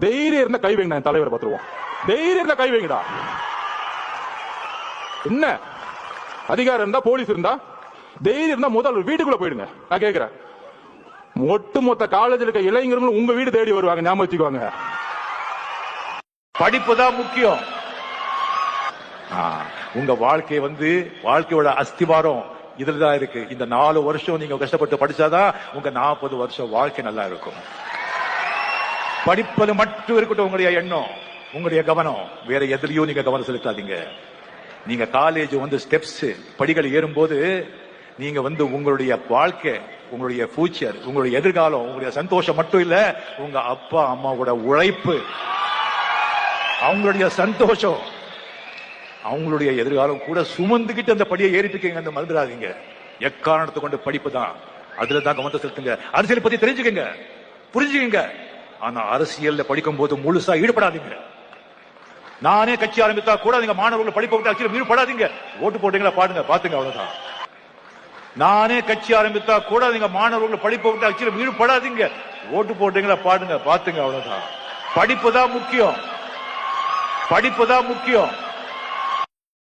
தைரியம் இருந்தா கை வைங்க, தலைவரை பார்த்துருவோம். தைரியம் இருந்தா கை வைங்கடா. என்ன அதிகாரம் இருந்தா, போலீஸ் இருந்தா, தைரியம் இருந்தா முதல் வீட்டுக்குள்ள போயிடுங்க. நான் கேட்கிறேன், ஒட்டுமொத்த காலேஜில் இருக்க இளைஞர்களும் உங்க வீடு தேடி வருவாங்க, ஞாபகம் வச்சுக்குவாங்க. படிப்பு தான் முக்கியம். உங்க வாழ்க்கையோட அஸ்திவாரம் இதுலதான் இருக்கு. இந்த 4 வருஷம் நீங்க கஷ்டப்பட்டு படிச்சாதான் உங்க 40 வருஷம் வாழ்க்கை நல்லா இருக்கும். படிப்பது மட்டும் இருக்கட்டும் உங்களுடைய எண்ணம், உங்களுடைய கவனம். வேற எதுலயும் நீங்க கவனம் செலுத்தாதீங்க. நீங்க காலேஜ் ஸ்டெப்ஸ் படிகள் ஏறும்போது நீங்க உங்களுடைய வாழ்க்கை, உங்களுடைய ஃபியூச்சர், உங்களுடைய எதிர்காலம், உங்களுடைய சந்தோஷம் மட்டும் இல்ல, உங்க அப்பா அம்மாவோட உழைப்பு, அவங்களுடைய சந்தோஷம், அவங்களுடைய எதிர்காலம் கூட சுமந்துகிட்டு அந்த படியை ஏறிட்டு இருக்கீங்க. அந்த மறந்துடாதீங்க. எக்காரணத்தை கொண்டு படிப்பு தான், அதுல தான் கவனத்தை செலுத்துங்க. அரசியல் பத்தி தெரிஞ்சுக்கங்க, புரிஞ்சுக்கங்க. ஆனா அரசியல்ல படிக்கும் போது முழுசா ஈடுபடாதீங்க. நானே கட்சி ஆரம்பித்தா கூட நீங்க மாணவர்கள் படிப்பை விட்டு அரசியல் ஈடுபடாதீங்க. ஓட்டு போட்டீங்களா பாடுங்க, பாத்துங்க, அவ்வளவுதான். நானே கட்சி ஆரம்பித்தா கூட நீங்க மாணவர்கள் படிப்பை விட்டு அரசியல் ஈடுபடாதீங்க. ஓட்டு போட்டீங்களா பாடுங்க, பாத்துங்க, அவ்வளவுதான். படிப்பு தான் முக்கியம், படிப்பு தான் முக்கியம்.